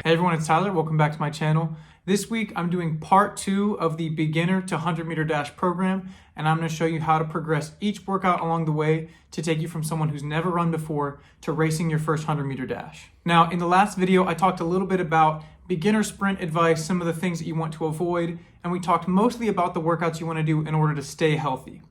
Hey everyone, it's Tyler. Welcome back to my channel. This week I'm doing part 2 of the beginner to 100-meter dash program, and I'm going to show you how to progress each workout along the way to take you from someone who's never run before to racing your first 100-meter dash. Now, in the last video, I talked a little bit about beginner sprint advice, some of the things that you want to avoid, and we talked mostly about the workouts you want to do in order to stay healthy.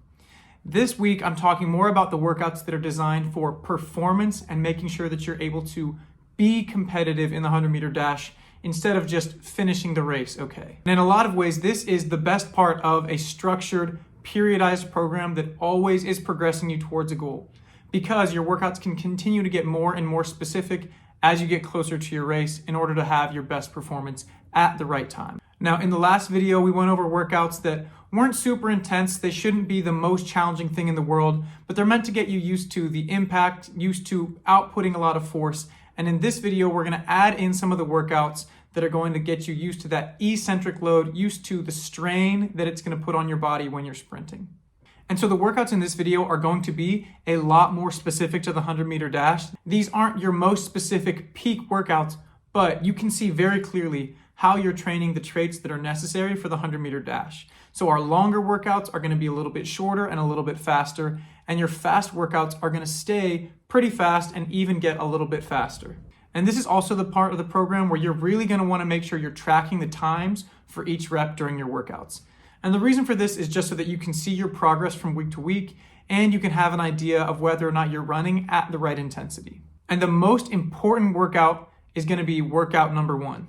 This week, I'm talking more about the workouts that are designed for performance and making sure that you're able to be competitive in the 100-meter dash instead of just finishing the race okay. And in a lot of ways, this is the best part of a structured, periodized program that always is progressing you towards a goal, because your workouts can continue to get more and more specific as you get closer to your race in order to have your best performance at the right time. Now, in the last video, we went over workouts that weren't super intense. They shouldn't be the most challenging thing in the world, but they're meant to get you used to the impact, used to outputting a lot of force. And in this video, we're going to add in some of the workouts that are going to get you used to that eccentric load, used to the strain that it's going to put on your body when you're sprinting. And so the workouts in this video are going to be a lot more specific to the 100-meter dash. These aren't your most specific peak workouts, but you can see very clearly how you're training the traits that are necessary for the 100-meter dash. So our longer workouts are going to be a little bit shorter and a little bit faster, and your fast workouts are going to stay pretty fast and even get a little bit faster. And this is also the part of the program where you're really going to want to make sure you're tracking the times for each rep during your workouts. And the reason for this is just so that you can see your progress from week to week, and you can have an idea of whether or not you're running at the right intensity. And the most important workout is going to be workout number 1.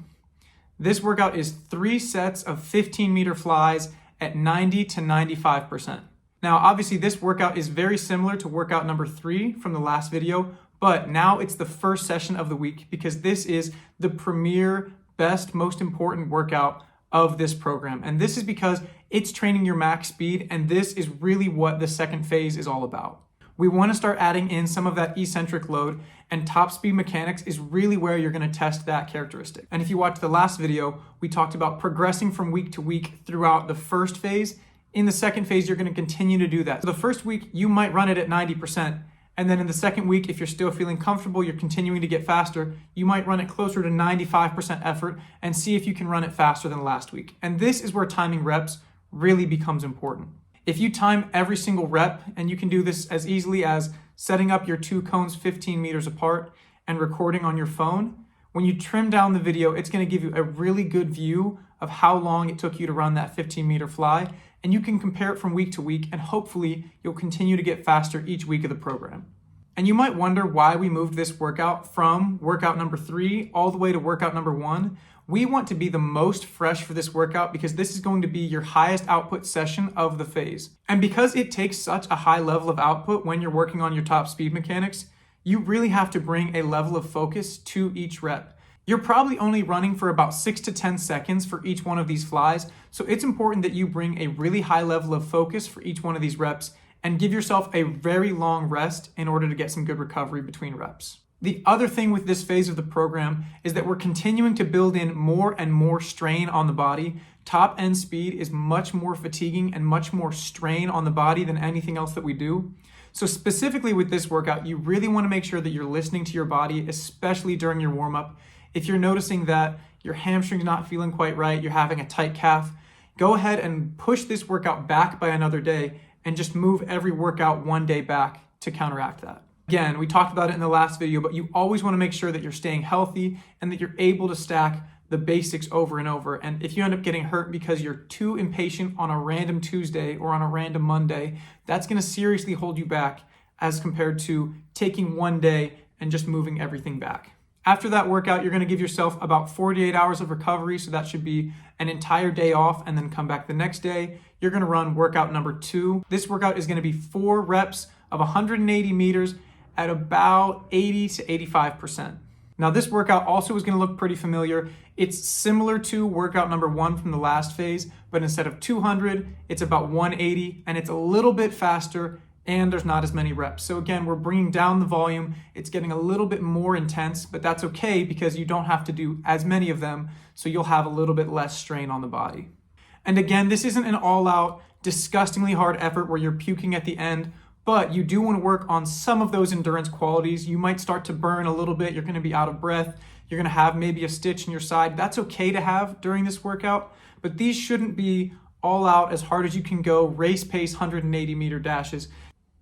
This workout is 3 sets of 15-meter flies at 90 to 95%. Now, obviously, this workout is very similar to workout number 3 from the last video, but now it's the first session of the week because this is the premier, best, most important workout of this program. And this is because it's training your max speed, and this is really what the second phase is all about. We want to start adding in some of that eccentric load, and top speed mechanics is really where you're going to test that characteristic. And if you watched the last video, we talked about progressing from week to week throughout the first phase. In the second phase, you're going to continue to do that. So the first week, you might run it at 90%. And then in the second week, if you're still feeling comfortable, you're continuing to get faster, you might run it closer to 95% effort and see if you can run it faster than last week. And this is where timing reps really becomes important. If you time every single rep, and you can do this as easily as setting up your 2 cones 15 meters apart and recording on your phone, when you trim down the video, it's going to give you a really good view of how long it took you to run that 15-meter fly, and you can compare it from week to week, and hopefully you'll continue to get faster each week of the program. And you might wonder why we moved this workout from workout number 3 all the way to workout number 1. We want to be the most fresh for this workout because this is going to be your highest output session of the phase. And because it takes such a high level of output when you're working on your top speed mechanics, you really have to bring a level of focus to each rep. You're probably only running for about 6 to 10 seconds for each one of these flies, so it's important that you bring a really high level of focus for each one of these reps and give yourself a very long rest in order to get some good recovery between reps. The other thing with this phase of the program is that we're continuing to build in more and more strain on the body. Top end speed is much more fatiguing and much more strain on the body than anything else that we do. So specifically with this workout, you really want to make sure that you're listening to your body, especially during your warm-up. If you're noticing that your hamstring's not feeling quite right, you're having a tight calf, go ahead and push this workout back by another day and just move every workout 1 day back to counteract that. Again, we talked about it in the last video, but you always want to make sure that you're staying healthy and that you're able to stack the basics over and over. And if you end up getting hurt because you're too impatient on a random Tuesday or on a random Monday, that's going to seriously hold you back as compared to taking 1 day and just moving everything back. After that workout, you're going to give yourself about 48 hours of recovery. So that should be an entire day off and then come back the next day. You're going to run workout number 2. This workout is going to be 4 reps of 180 meters at about 80 to 85%. Now this workout also is going to look pretty familiar. It's similar to workout number 1 from the last phase, but instead of 200, it's about 180, and it's a little bit faster, and there's not as many reps. So again, we're bringing down the volume. It's getting a little bit more intense, but that's okay because you don't have to do as many of them, so you'll have a little bit less strain on the body. And again, this isn't an all-out, disgustingly hard effort where you're puking at the end, but you do want to work on some of those endurance qualities. You might start to burn a little bit. You're going to be out of breath. You're going to have maybe a stitch in your side. That's okay to have during this workout, but these shouldn't be all out as hard as you can go, race pace 180-meter dashes.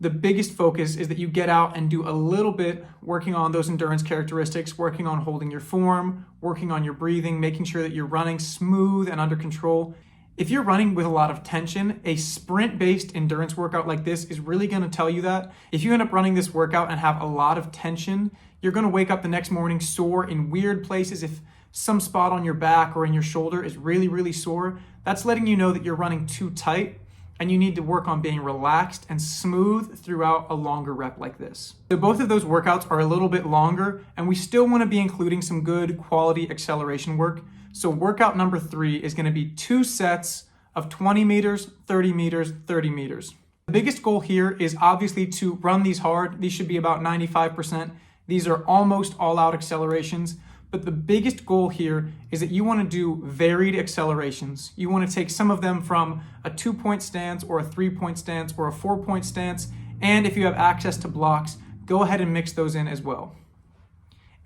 The biggest focus is that you get out and do a little bit working on those endurance characteristics, working on holding your form, working on your breathing, making sure that you're running smooth and under control. If you're running with a lot of tension, a sprint-based endurance workout like this is really going to tell you that. If you end up running this workout and have a lot of tension, you're going to wake up the next morning sore in weird places. If some spot on your back or in your shoulder is really, really sore, that's letting you know that you're running too tight and you need to work on being relaxed and smooth throughout a longer rep like this. So both of those workouts are a little bit longer, and we still want to be including some good quality acceleration work. So workout number 3 is going to be 2 sets of 20 meters, 30 meters, 30 meters. The biggest goal here is obviously to run these hard. These should be about 95%. These are almost all-out accelerations. But the biggest goal here is that you want to do varied accelerations. You want to take some of them from a 2-point stance or a 3-point stance or a 4-point stance. And if you have access to blocks, go ahead and mix those in as well.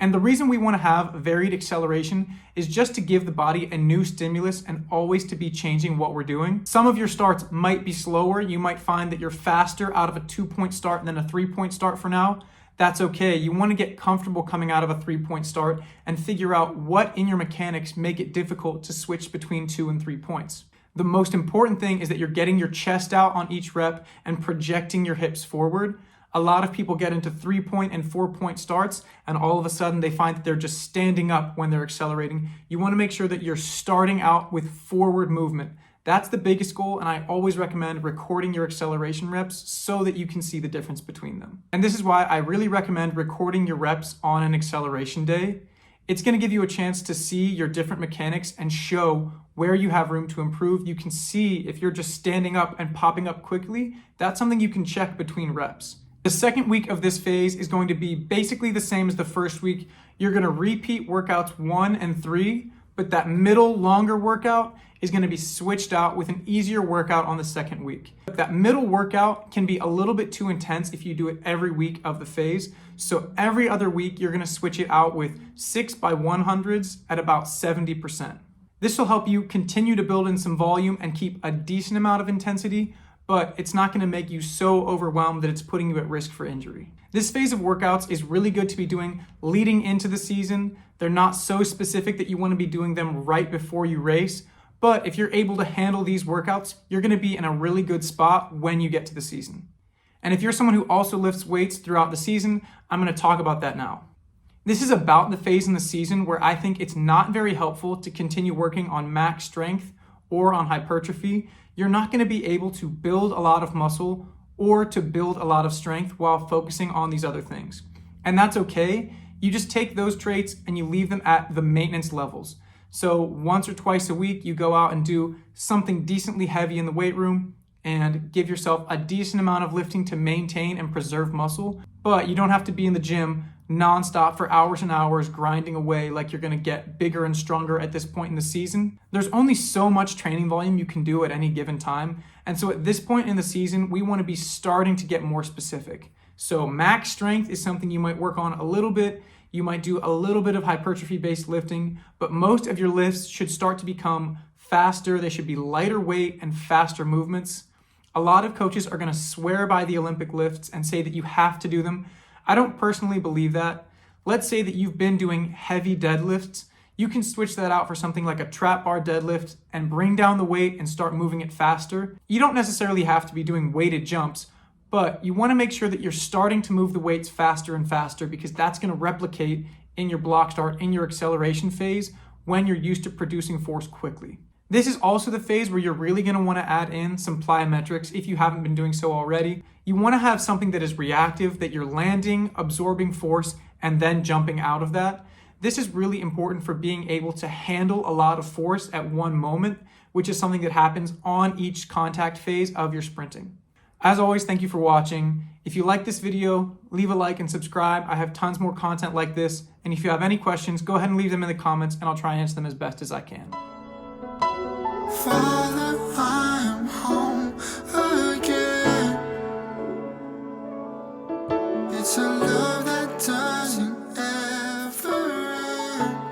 And the reason we want to have varied acceleration is just to give the body a new stimulus and always to be changing what we're doing. Some of your starts might be slower. You might find that you're faster out of a 2-point start than a 3-point start for now. That's okay. You want to get comfortable coming out of a 3-point start and figure out what in your mechanics make it difficult to switch between 2 and 3 points. The most important thing is that you're getting your chest out on each rep and projecting your hips forward. A lot of people get into 3-point and 4-point starts, and all of a sudden they find that they're just standing up when they're accelerating. You want to make sure that you're starting out with forward movement. That's the biggest goal, and I always recommend recording your acceleration reps so that you can see the difference between them. And this is why I really recommend recording your reps on an acceleration day. It's going to give you a chance to see your different mechanics and show where you have room to improve. You can see if you're just standing up and popping up quickly. That's something you can check between reps. The second week of this phase is going to be basically the same as the first week. You're going to repeat workouts 1 and 3, but that middle longer workout is going to be switched out with an easier workout on the second week. That middle workout can be a little bit too intense if you do it every week of the phase. So every other week, you're going to switch it out with 6x100s at about 70%. This will help you continue to build in some volume and keep a decent amount of intensity, but it's not going to make you so overwhelmed that it's putting you at risk for injury. This phase of workouts is really good to be doing leading into the season. They're not so specific that you want to be doing them right before you race. But if you're able to handle these workouts, you're going to be in a really good spot when you get to the season. And if you're someone who also lifts weights throughout the season, I'm going to talk about that now. This is about the phase in the season where I think it's not very helpful to continue working on max strength or on hypertrophy. You're not going to be able to build a lot of muscle or to build a lot of strength while focusing on these other things. And that's okay. You just take those traits and you leave them at the maintenance levels. So once or twice a week, you go out and do something decently heavy in the weight room and give yourself a decent amount of lifting to maintain and preserve muscle. But you don't have to be in the gym nonstop for hours and hours grinding away like you're going to get bigger and stronger at this point in the season. There's only so much training volume you can do at any given time. And so at this point in the season, we want to be starting to get more specific. So max strength is something you might work on a little bit. You might do a little bit of hypertrophy-based lifting, but most of your lifts should start to become faster. They should be lighter weight and faster movements. A lot of coaches are going to swear by the Olympic lifts and say that you have to do them. I don't personally believe that. Let's say that you've been doing heavy deadlifts. You can switch that out for something like a trap bar deadlift and bring down the weight and start moving it faster. You don't necessarily have to be doing weighted jumps, but you want to make sure that you're starting to move the weights faster and faster because that's going to replicate in your block start, in your acceleration phase, when you're used to producing force quickly. This is also the phase where you're really going to want to add in some plyometrics if you haven't been doing so already. You want to have something that is reactive, that you're landing, absorbing force, and then jumping out of that. This is really important for being able to handle a lot of force at one moment, which is something that happens on each contact phase of your sprinting. As always, thank you for watching. If you like this video, leave a like and subscribe. I have tons more content like this. And if you have any questions, go ahead and leave them in the comments and I'll try and answer them as best as I can. Father, I'm home again. time.